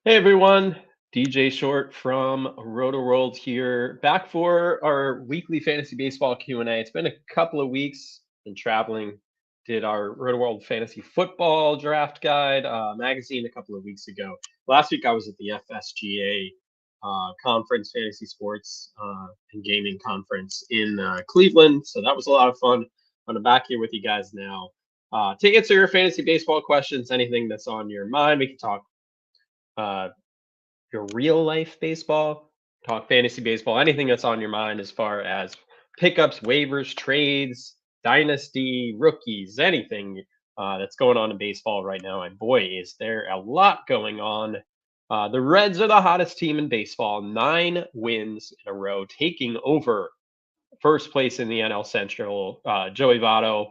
Hey everyone, DJ Short from Roto World here, back for our weekly fantasy baseball Q&A. It's been a couple of weeks, been traveling, did our Roto World fantasy football draft guide magazine a couple of weeks ago. Last week I was at the FSGA conference, fantasy sports and gaming conference in Cleveland, so that was a lot of fun. I'm back here with you guys now to answer your fantasy baseball questions, anything that's on your mind. We can talk uh, your real life baseball, talk fantasy baseball, anything that's on your mind as far as pickups, waivers, trades, dynasty, rookies, anything that's going on in baseball right now. And boy, is there a lot going on. The Reds are the hottest team in baseball, 9 wins in a row, taking over first place in the NL Central. Joey Votto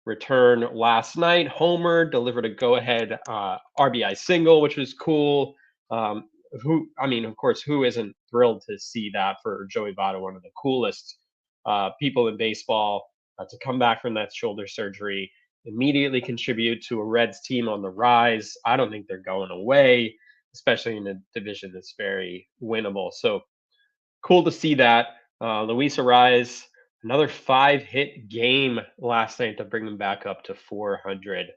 returned last night, homer, delivered a go-ahead RBI single, which was cool. Of course, who isn't thrilled to see that for Joey Votto, one of the coolest people in baseball, to come back from that shoulder surgery, immediately contribute to a Reds team on the rise. I don't think they're going away, especially in a division that's very winnable. So cool to see that. Luis Ariz, another 5 hit game last night to bring him back up to 400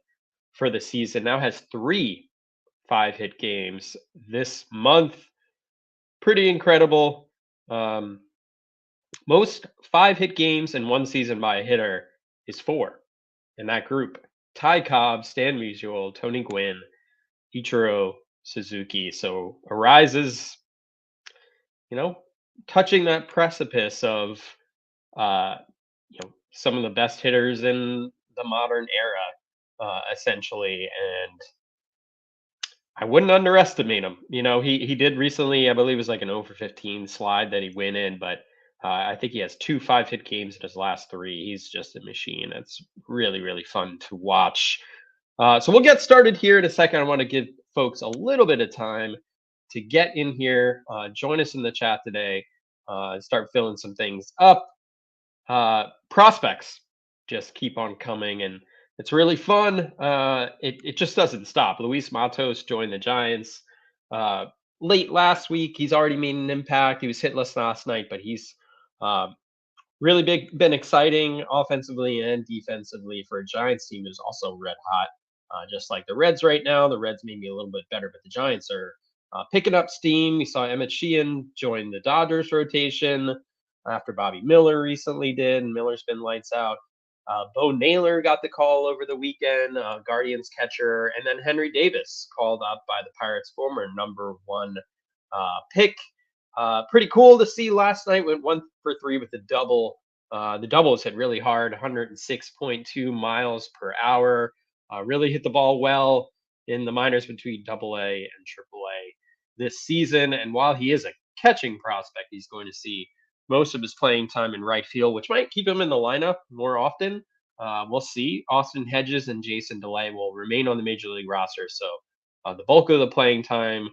for the season. Now has 3 5 hit games this month. Pretty incredible. Um, Most 5 hit games in one season by a hitter is 4 in that group. Ty Cobb, Stan Musial, Tony Gwynn, Ichiro Suzuki. So Arises, you know, touching that precipice of some of the best hitters in the modern era, essentially. And I wouldn't underestimate him. He did recently, I believe, it was like an 0 for 15 slide that he went in, but I think he has 2 5 hit games in his last 3. He's just a machine. It's really, really fun to watch. So we'll get started here in a second. I want to give folks a little bit of time to get in here, join us in the chat today, start filling some things up. Prospects just keep on coming, and it's really fun. It just doesn't stop. Luis Matos joined the Giants late last week. He's already made an impact. He was hitless last night, but he's uh, really been exciting offensively and defensively for a Giants team who's also red hot, just like the Reds right now. The Reds may be a little bit better, but the Giants are picking up steam. We saw Emmett Sheehan join the Dodgers rotation after Bobby Miller recently did, and Miller's been lights out. Bo Naylor got the call over the weekend, Guardians catcher, and then Henry Davis called up by the Pirates' former number 1 pick. Pretty cool to see last night. Went 1 for 3 with the double. The doubles hit really hard, 106.2 miles per hour. Really hit the ball well in the minors between AA and AAA this season. And while he is a catching prospect, he's going to see most of his playing time in right field, which might keep him in the lineup more often. We'll see. Austin Hedges and Jason DeLay will remain on the major league roster. So the bulk of the playing time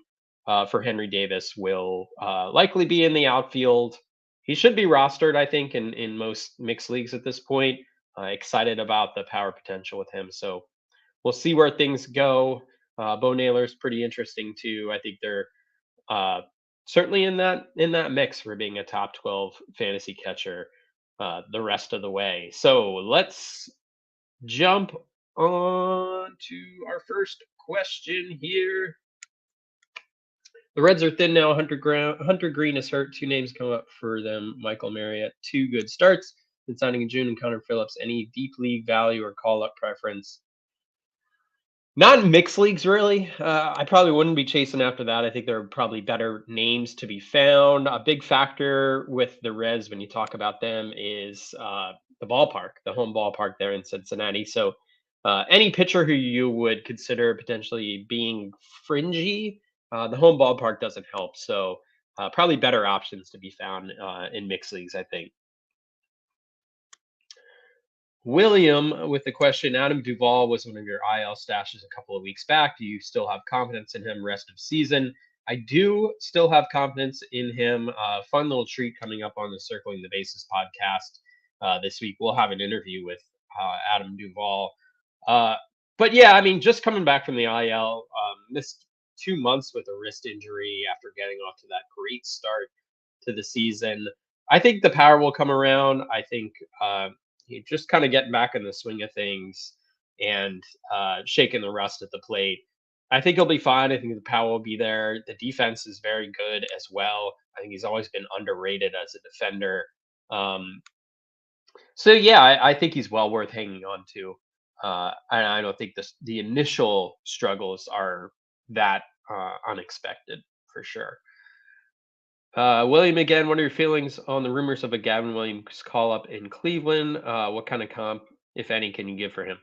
for Henry Davis will likely be in the outfield. He should be rostered, I think, in most mixed leagues at this point. Excited about the power potential with him. So we'll see where things go. Bo Naylor's pretty interesting too. I think they're uh, certainly in that mix for being a top 12 fantasy catcher the rest of the way. So let's jump on to our first question here. The Reds are thin now. Hunter Green is hurt. 2 names come up for them. Michael Marriott, 2 good starts. Been signing in June, and Connor Phillips. Any deep league value or call up preference? Not in mixed leagues, really. I probably wouldn't be chasing after that. I think there are probably better names to be found. A big factor with the Reds when you talk about them is the ballpark, the home ballpark there in Cincinnati. So any pitcher who you would consider potentially being fringy, the home ballpark doesn't help. So probably better options to be found in mixed leagues, I think. William with the question, Adam Duvall was one of your IL stashes a couple of weeks back. Do you still have confidence in him rest of season? I do still have confidence in him. Fun little treat coming up on the Circling the Bases podcast this week. We'll have an interview with Adam Duvall. But yeah, I mean, just coming back from the IL, missed 2 months with a wrist injury after getting off to that great start to the season. I think the power will come around. I think he just kind of getting back in the swing of things and shaking the rust at the plate. I think he'll be fine. I think the power will be there. The defense is very good as well. I think he's always been underrated as a defender. Um, so yeah, I think he's well worth hanging on to. And I don't think the initial struggles are that unexpected for sure. William, again, what are your feelings on the rumors of a Gavin Williams call up in Cleveland? What kind of comp, if any, can you give for him?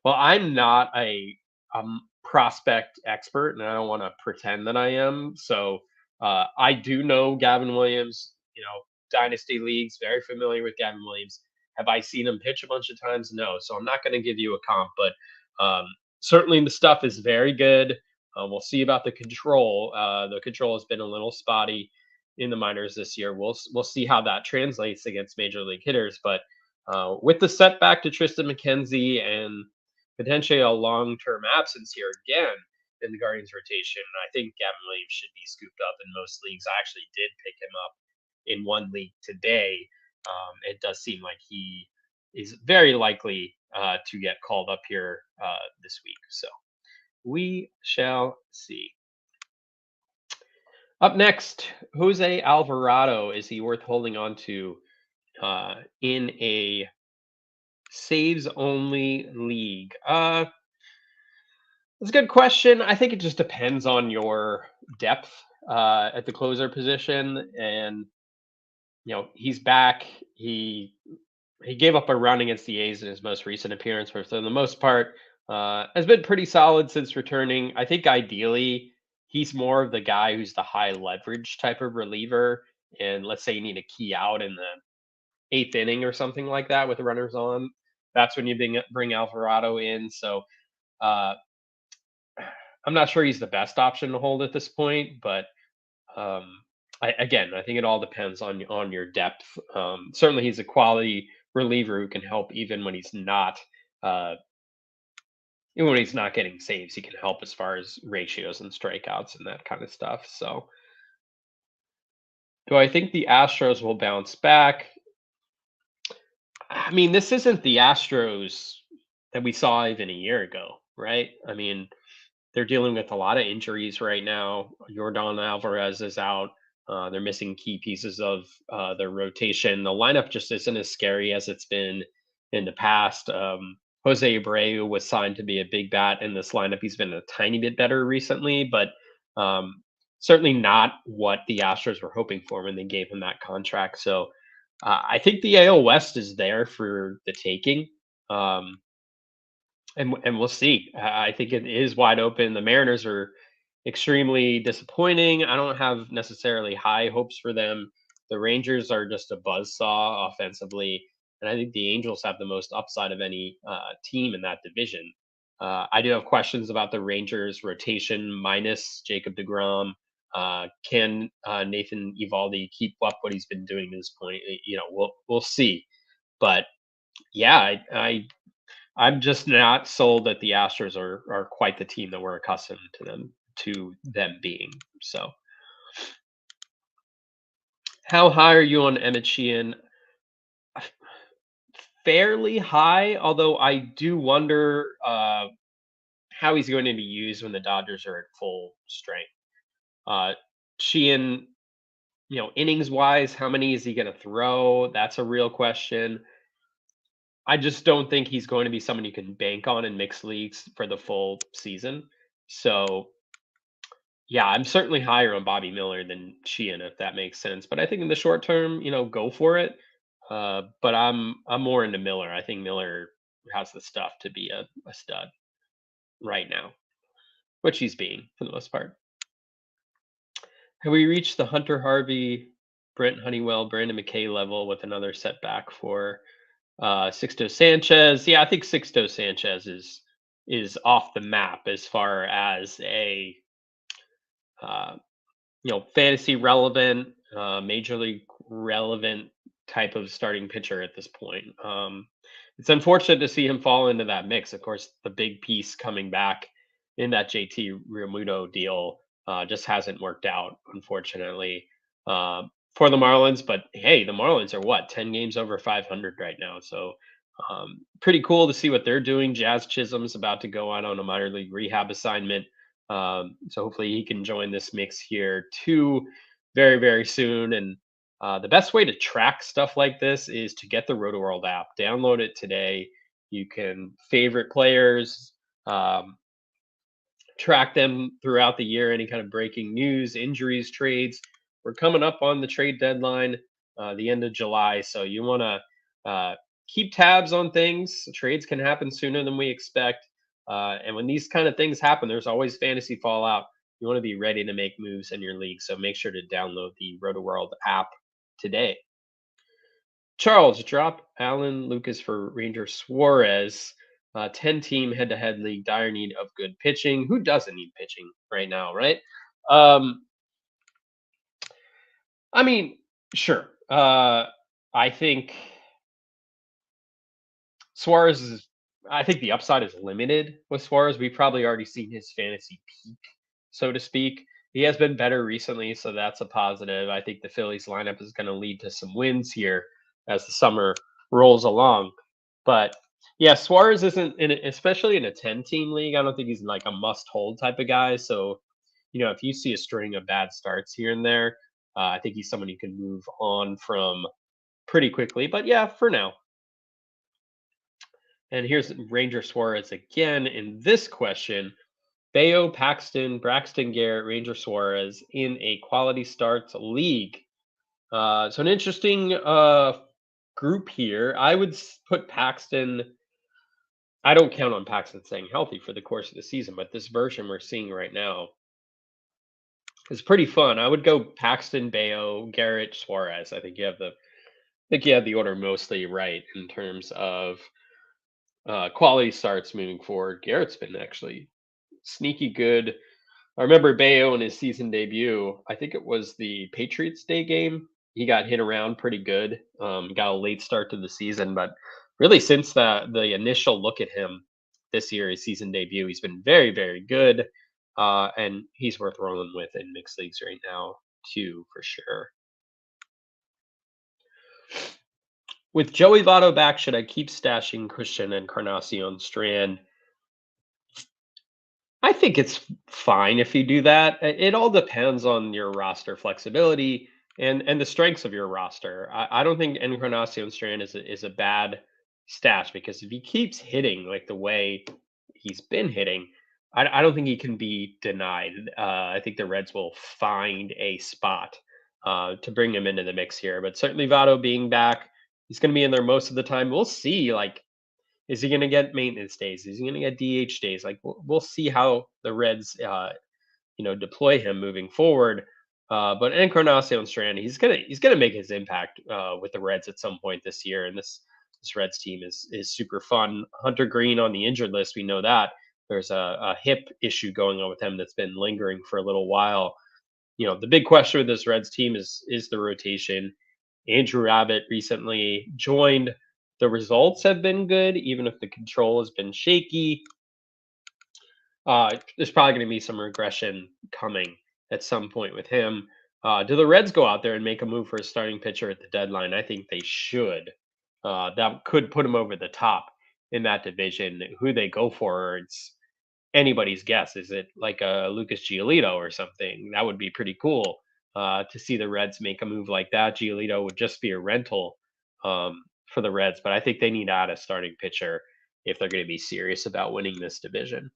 Well, I'm not a prospect expert, and I don't want to pretend that I am. So I do know Gavin Williams, dynasty leagues, very familiar with Gavin Williams. Have I seen him pitch a bunch of times? No. So I'm not going to give you a comp, but certainly the stuff is very good. We'll see about the control. The control has been a little spotty in the minors this year. We'll see how that translates against major league hitters. But with the setback to Tristan McKenzie and potentially a long-term absence here again in the Guardians rotation, I think Gavin Williams should be scooped up in most leagues. I actually did pick him up in one league today. It does seem like he is very likely to get called up here this week. So we shall see. Up next, Jose Alvarado. Is he worth holding on to in a saves only league? That's a good question. I think it just depends on your depth at the closer position, and he's back. He gave up a run against the A's in his most recent appearance, but for the most part, has been pretty solid since returning. I think ideally he's more of the guy who's the high leverage type of reliever. And let's say you need a key out in the eighth inning or something like that with runners on. That's when you bring Alvarado in. So uh, I'm not sure he's the best option to hold at this point, but um, I think it all depends on your depth. Certainly, he's a quality reliever who can help uh, even when he's not getting saves. He can help as far as ratios and strikeouts and that kind of stuff. So, do I think the Astros will bounce back? I mean, this isn't the Astros that we saw even a year ago, right? I mean, they're dealing with a lot of injuries right now. Jordan Alvarez is out. They're missing key pieces of their rotation. The lineup just isn't as scary as it's been in the past. Jose Abreu was signed to be a big bat in this lineup. He's been a tiny bit better recently, but certainly not what the Astros were hoping for when they gave him that contract. So I think the AL West is there for the taking. Um, and we'll see. I think it is wide open. The Mariners are extremely disappointing. I don't have necessarily high hopes for them. The Rangers are just a buzzsaw offensively, and I think the Angels have the most upside of any team in that division. I do have questions about the Rangers rotation minus Jacob DeGrom. Can Nathan Eovaldi keep up what he's been doing to this point? We'll see. But yeah, I'm just not sold that the Astros are quite the team that we're accustomed to them being. So, how high are you on Emmett Sheehan? Fairly high, although I do wonder how he's going to be used when the Dodgers are at full strength. Uh, Sheehan, innings wise, how many is he going to throw? That's a real question. I just don't think he's going to be someone you can bank on in mixed leagues for the full season. So, yeah, I'm certainly higher on Bobby Miller than Sheehan, if that makes sense. But I think in the short term, go for it. But I'm more into Miller. I think Miller has the stuff to be a stud right now, which he's being for the most part. Have we reached the Hunter Harvey, Brent Honeywell, Brandon McKay level with another setback for Sixto Sanchez? Yeah, I think Sixto Sanchez is off the map as far as a uh, fantasy relevant, major league relevant type of starting pitcher at this point. It's unfortunate to see him fall into that mix. Of course, the big piece coming back in that JT Realmuto deal Just hasn't worked out, unfortunately, for the Marlins. But hey, the Marlins are what, 10 games over 500 right now. So pretty cool to see what they're doing. Jazz Chisholm's about to go out on a minor league rehab assignment. So hopefully he can join this mix here too very, very soon. And the best way to track stuff like this is to get the Roto World app. Download it today. You can favorite players, um, track them throughout the year, any kind of breaking news, injuries, trades. We're coming up on the trade deadline, the end of July. So you want to keep tabs on things. Trades can happen sooner than we expect. And when these kind of things happen, there's always fantasy fallout. You want to be ready to make moves in your league. So make sure to download the Roto World app today. Charles, drop Alan Lucas for Ranger Suarez. 10 team head to head league, dire need of good pitching. Who doesn't need pitching right now, right? Um, I mean, sure. I think Suarez is, I think the upside is limited with Suarez. We've probably already seen his fantasy peak, so to speak. He has been better recently, so that's a positive. I think the Phillies lineup is going to lead to some wins here as the summer rolls along. But yeah, Suarez isn't in, especially in a 10-team league. I don't think he's like a must-hold type of guy. So, if you see a string of bad starts here and there, I think he's someone you can move on from pretty quickly. But yeah, for now. And here's Ranger Suarez again in this question. Bayo, Paxton, Braxton Garrett, Ranger Suarez in a quality starts league. So an interesting group here. I would put Paxton. I don't count on Paxton staying healthy for the course of the season, but this version we're seeing right now is pretty fun. I would go Paxton, Bayo, Garrett, Suarez. I think you have the order mostly right in terms of quality starts moving forward. Garrett's been actually sneaky good. I remember Bayo in his season debut. I think it was the Patriots Day game. He got hit around pretty good. Got a late start to the season, but really since the initial look at him this year, his season debut, he's been very, very good. And he's worth rolling with in mixed leagues right now, too, for sure. With Joey Votto back, should I keep stashing Christian and Encarnacion Strand? I think it's fine if you do that. It all depends on your roster flexibility and the strengths of your roster. I don't think Encarnacion Strand is a bad stash because if he keeps hitting like the way he's been hitting, I don't think he can be denied. I think the Reds will find a spot to bring him into the mix here. But certainly Votto being back, he's going to be in there most of the time. We'll see. Like, is he going to get maintenance days? Is he going to get DH days? Like we'll see how the Reds, deploy him moving forward. But Encarnacion Strand, he's gonna make his impact with the Reds at some point this year. And this Reds team is super fun. Hunter Green on the injured list, we know that there's a hip issue going on with him that's been lingering for a little while. The big question with this Reds team is the rotation. Andrew Abbott recently joined. The results have been good, even if the control has been shaky. There's probably going to be some regression coming at some point with him. Do the Reds go out there and make a move for a starting pitcher at the deadline? I think they should. That could put them over the top in that division. Who they go for, it's anybody's guess. Is it like a Lucas Giolito or something? That would be pretty cool to see the Reds make a move like that. Giolito would just be a rental for the Reds, but I think they need to add a starting pitcher if they're going to be serious about winning this division.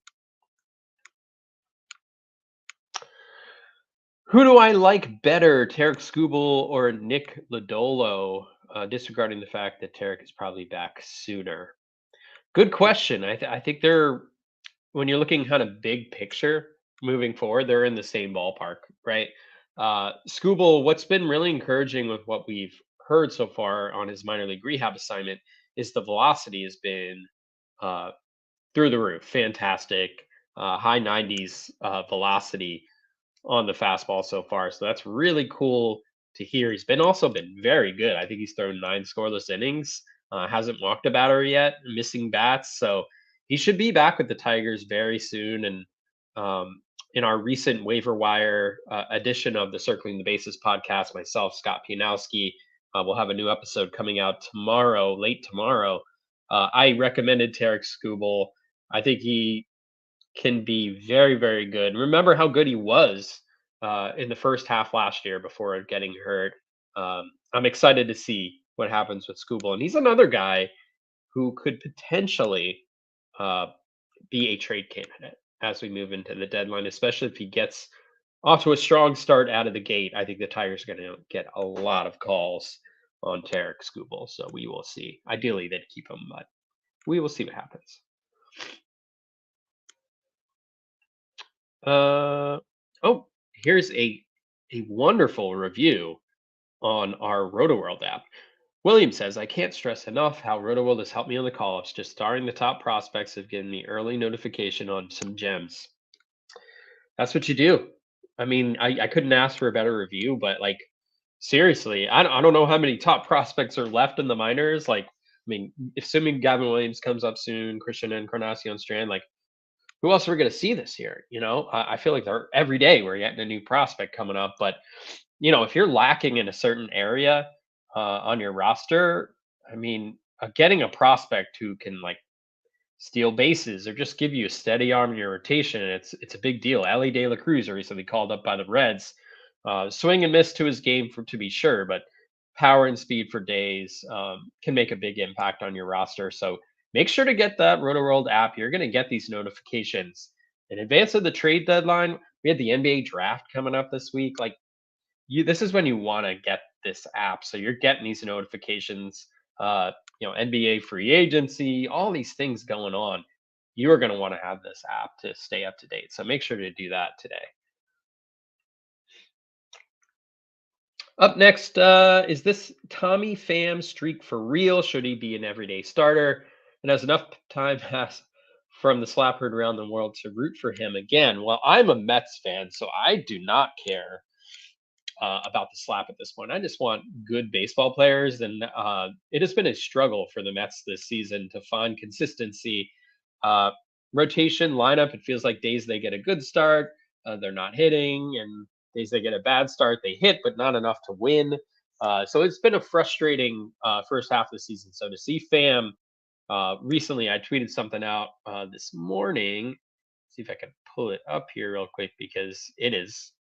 Who do I like better, Tarek Skubal or Nick Lodolo? Disregarding the fact that Tarek is probably back sooner. Good question. I think they're, when you're looking kind of big picture moving forward, they're in the same ballpark, right? Skubal, what's been really encouraging with what we've heard so far on his minor league rehab assignment is the velocity has been uh, through the roof, fantastic, high 90s velocity on the fastball so far. So that's really cool to hear. He's been very good. I think he's thrown 9 scoreless innings. Hasn't walked a batter yet, missing bats. So he should be back with the Tigers very soon. And in our recent waiver wire edition of the Circling the Bases podcast, myself, Scott Pianowski, will have a new episode coming out tomorrow, late tomorrow. I recommended Tarek Skubal. I think he can be very, very good. Remember how good he was in the first half last year before getting hurt. I'm excited to see what happens with Skubal, and he's another guy who could potentially uh, be a trade candidate as we move into the deadline, especially if he gets off to a strong start out of the gate. I think the Tigers are going to get a lot of calls on Tarek Skubal, so we will see. Ideally, they'd keep him, but we will see what happens. Uh, oh, here's a wonderful review on our RotoWorld app. William says, I can't stress enough how RotoWorld has helped me on the call-ups. Just starring the top prospects have given me early notification on some gems. That's what you do. I mean, I couldn't ask for a better review, but like seriously, I don't know how many top prospects are left in the minors. Like, I mean, assuming Gavin Williams comes up soon, Christian Encarnacion Strand, like who else are we going to see this year? I feel like they're every day we're getting a new prospect coming up. But if you're lacking in a certain area on your roster, I mean, getting a prospect who can like steal bases or just give you a steady arm in your rotation, it's a big deal. Ali De La Cruz recently called up by the Reds. Swing and miss to his game to be sure, but power and speed for days can make a big impact on your roster. So make sure to get that RotoWorld app. You're going to get these notifications in advance of the trade deadline. We had the NBA draft coming up this week. Like this is when you want to get this app. So you're getting these notifications. NBA free agency, all these things going on. You are going to want to have this app to stay up to date. So make sure to do that today. Up next, is this Tommy Pham streak for real? Should he be an everyday starter? And has enough time passed from the slap heard around the world to root for him again? Well, I'm a Mets fan, so I do not care about the slap at this point. I just want good baseball players, and it has been a struggle for the Mets this season to find consistency. Uh, Rotation lineup, it feels like days they get a good start, they're not hitting, and days they get a bad start, they hit, but not enough to win. So it's been a frustrating first half of the season. So to see Pham recently, I tweeted something out this morning. See if I can pull it up here real quick because it is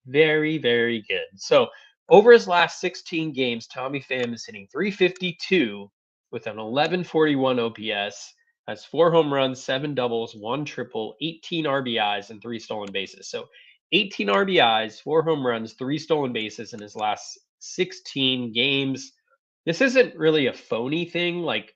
very, very good. So over his last 16 games, Tommy Pham is hitting 352 with an 1141 OPS, has 4 home runs, 7 doubles, 1 triple, 18 RBIs, and 3 stolen bases. So 18 RBIs, 4 home runs, 3 stolen bases in his last 16 games. This isn't really a phony thing. Like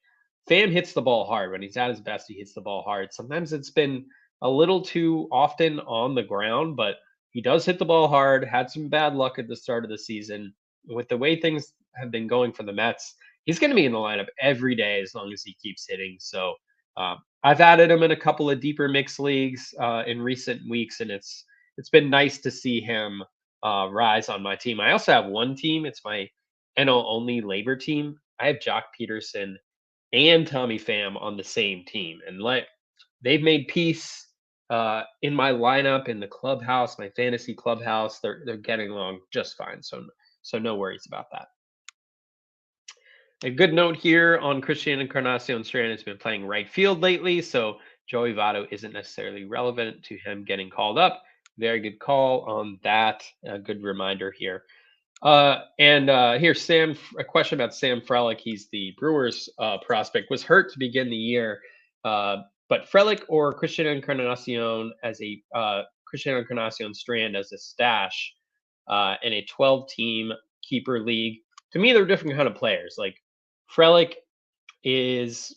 Pham hits the ball hard. When he's at his best, he hits the ball hard. Sometimes it's been a little too often on the ground, but he does hit the ball hard, had some bad luck at the start of the season. With the way things have been going for the Mets, he's going to be in the lineup every day as long as he keeps hitting. So I've added him in a couple of deeper mixed leagues in recent weeks, and it's been nice to see him rise on my team. I also have one team. It's my NL only labor team. I have Jock Peterson and Tommy Pham on the same team, and like they've made peace in my lineup in the clubhouse, my fantasy clubhouse. They're getting along just fine. So no worries about that. A good note here on Christian Encarnacion Strand has been playing right field lately, so Joey Votto isn't necessarily relevant to him getting called up. Very good call on that. A good reminder here. And here, Sam, a question about Sam Frelick. He's the Brewers prospect. Was hurt to begin the year, but Frelick or Christian Encarnacion as a Christian Encarnacion Strand as a stash in a 12-team keeper league. To me, they're different kind of players. Like Frelick is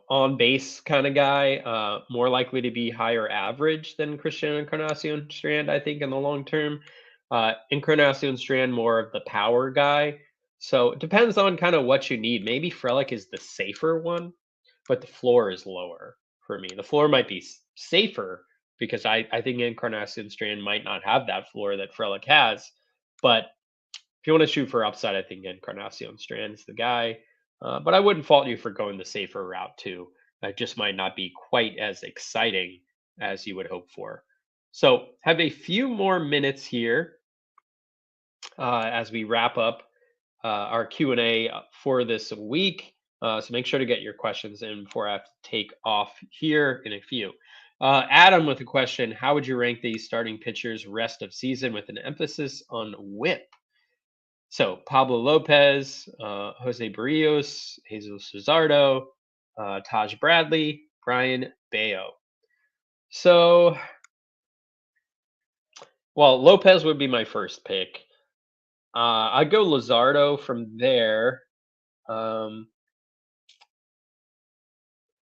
on base kind of guy, more likely to be higher average than Christian Encarnacion Strand, I think, in the long term. Encarnacion Strand, more of the power guy. So it depends on kind of what you need. Maybe Frelick is the safer one, but the floor is lower for me. The floor might be safer because I think Encarnacion Strand might not have that floor that Frelick has. But if you want to shoot for upside, I think Encarnacion Strand is the guy. But I wouldn't fault you for going the safer route too. It just might not be quite as exciting as you would hope for. So have a few more minutes here as we wrap up our Q&A for this week. So make sure to get your questions in before I have to take off here in a few. Adam with a question: how would you rank these starting pitchers rest of season with an emphasis on whip? So Pablo Lopez, Jose Barrios, Jesus Luzardo, Taj Bradley, Brian Bayo. So, well, Lopez would be my first pick. I'd go Luzardo from there. Um,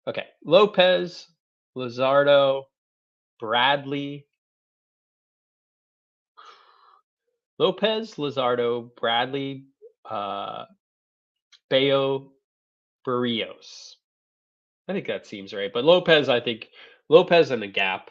okay, Lopez, Luzardo, Bradley, Lopez, Luzardo, Bradley, uh, Bayo, Barrios. I think that seems right. But Lopez, I think Lopez and a gap.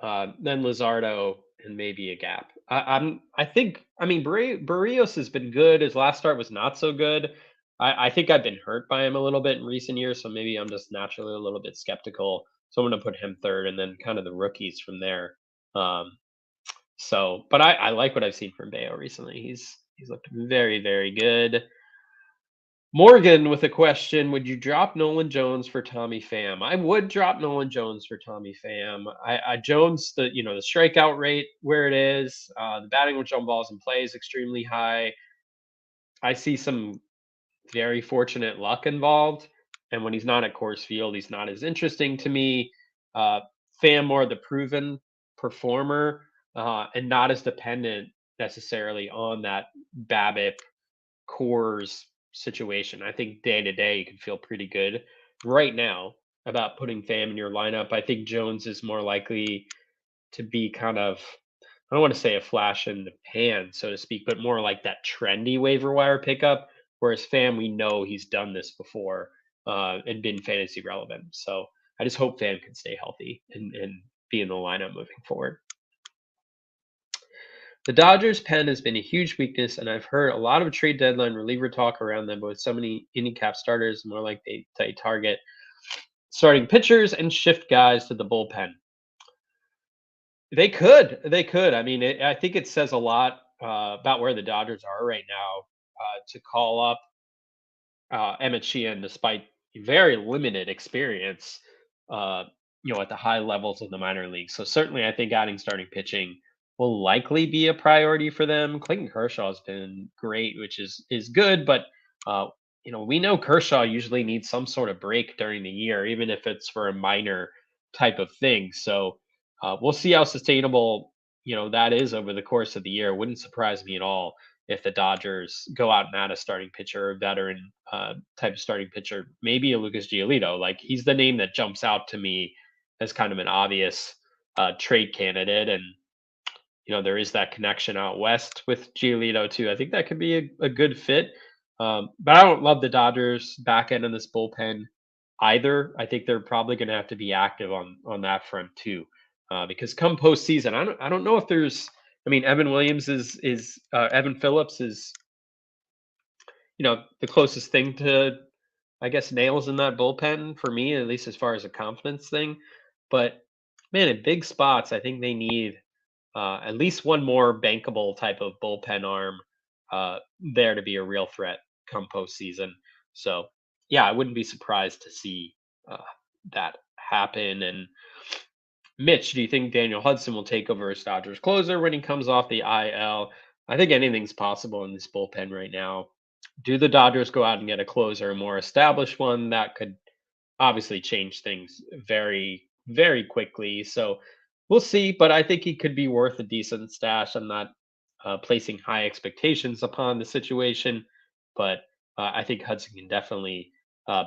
Then Luzardo and maybe a gap. I think. I mean, Barrios has been good. His last start was not so good. I think I've been hurt by him a little bit in recent years, so maybe I'm just naturally a little bit skeptical. So I'm going to put him third, and then kind of the rookies from there. Um, but I like what I've seen from Bayo recently. He's looked very good. Morgan with a question: would you drop Nolan Jones for Tommy Pham? I would drop Nolan Jones for Tommy Pham. I Jones, the strikeout rate where it is, the batting with jump balls in play is extremely high. I see some very fortunate luck involved, and when he's not at Coors Field, he's not as interesting to me. Uh, Pham more the proven performer, and not as dependent necessarily on that BABIP Core's situation. I think day to day you can feel pretty good right now about putting Pham in your lineup. I think Jones is more likely to be kind of, I don't want to say a flash in the pan, so to speak, but more like that trendy waiver wire pickup. Whereas Pham, we know he's done this before and been fantasy relevant. So I just hope Pham can stay healthy and be in the lineup moving forward. The Dodgers' pen has been a huge weakness, and I've heard a lot of trade deadline reliever talk around them, but with so many handicap starters, more like they target starting pitchers and shift guys to the bullpen. They could. I mean, I think it says a lot about where the Dodgers are right now to call up Emmett Sheehan, despite very limited experience, uh, at the high levels of the minor leagues. So certainly, I think adding starting pitching will likely be a priority for them. Clayton Kershaw has been great, which is good, but uh, we know Kershaw usually needs some sort of break during the year, even if it's for a minor type of thing. So we'll see how sustainable that is over the course of the year. Wouldn't surprise me at all if the Dodgers go out and add a starting pitcher, or veteran type of starting pitcher, maybe a Lucas Giolito. Like, he's the name that jumps out to me as kind of an obvious trade candidate. And there is that connection out west with Giolito too. I think that could be a good fit. But I don't love the Dodgers back end of this bullpen either. I think they're probably going to have to be active on that front too, because come postseason, I don't know if there's. I mean, Evan Phillips is the closest thing to, I guess, nails in that bullpen for me, at least as far as a confidence thing. But man, in big spots, I think they need at least one more bankable type of bullpen arm uh, there to be a real threat come postseason. So yeah, I wouldn't be surprised to see uh, that happen. And Mitch, do you think Daniel Hudson will take over as Dodgers closer when he comes off the IL? I think anything's possible in this bullpen right now. Do the Dodgers go out and get a closer, a more established one? That could obviously change things very quickly. So we'll see, but I think he could be worth a decent stash. I'm not placing high expectations upon the situation, but I think Hudson can definitely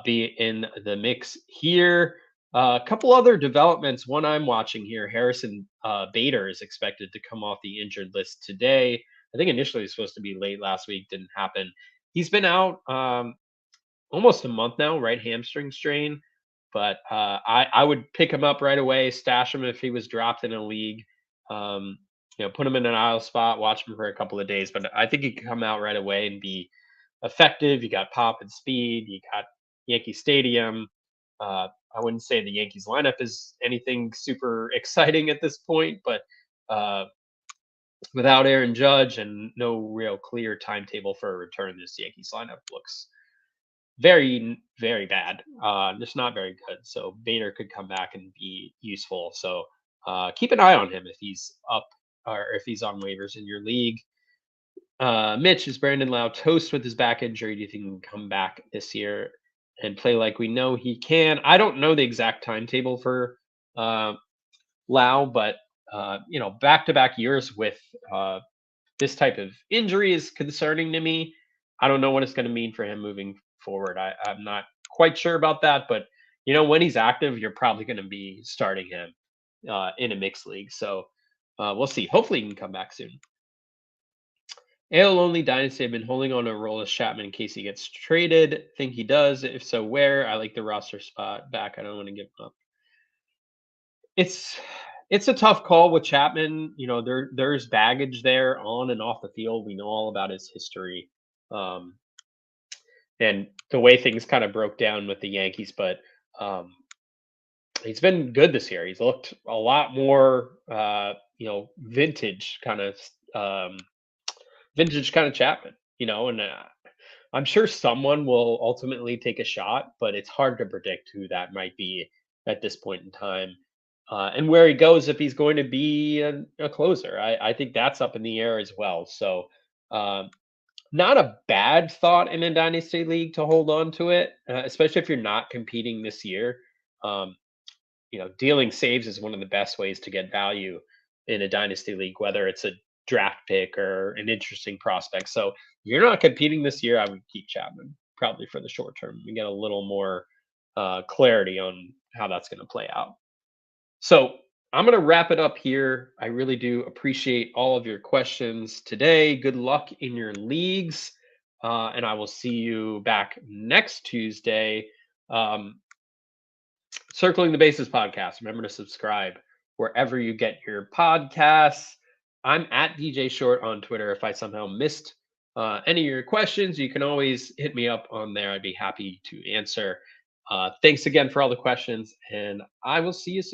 be in the mix here. A couple other developments. One I'm watching here: Harrison Bader is expected to come off the injured list today. I think initially it was supposed to be late last week, didn't happen. He's been out almost a month now, right hamstring strain. But I would pick him up right away, stash him if he was dropped in a league. Um, put him in an aisle spot, watch him for a couple of days. But I think he could come out right away and be effective. You got pop and speed. You got Yankee Stadium. I wouldn't say the Yankees lineup is anything super exciting at this point, but uh, without Aaron Judge and no real clear timetable for a return, this Yankees lineup looks very bad. Just not very good. So Bader could come back and be useful. So keep an eye on him if he's up or if he's on waivers in your league. Mitch, is Brandon Lau toast with his back injury? Do you think he can come back this year and play like we know he can? I don't know the exact timetable for uh, Lau, but back to back years with this type of injury is concerning to me. I don't know what it's going to mean for him moving forward. I'm not quite sure about that, but when he's active, you're probably going to be starting him in a mixed league. So we'll see. Hopefully, he can come back soon. AL only dynasty. I've been holding on to Aroldis Chapman in case he gets traded. Think he does. If so, where? I like the roster spot back. I don't want to give him up. It's it's a tough call with Chapman. There's baggage there on and off the field. We know all about his history, um, and the way things kind of broke down with the Yankees. But um, he's been good this year. He's looked a lot more, um, vintage kind of Chapman. And I'm sure someone will ultimately take a shot, but it's hard to predict who that might be at this point in time. And where he goes, if he's going to be a closer. I think that's up in the air as well. So, um, not a bad thought in a dynasty league to hold on to it, especially if you're not competing this year. Um, dealing saves is one of the best ways to get value in a dynasty league, whether it's a draft pick or an interesting prospect. So if you're not competing this year, I would keep Chapman probably for the short term. We get a little more clarity on how that's going to play out. So I'm going to wrap it up here. I really do appreciate all of your questions today. Good luck in your leagues. And I will see you back next Tuesday. Um, Circling the Bases podcast. Remember to subscribe wherever you get your podcasts. I'm at DJ Short on Twitter. If I somehow missed any of your questions, you can always hit me up on there. I'd be happy to answer. Thanks again for all the questions, and I will see you soon.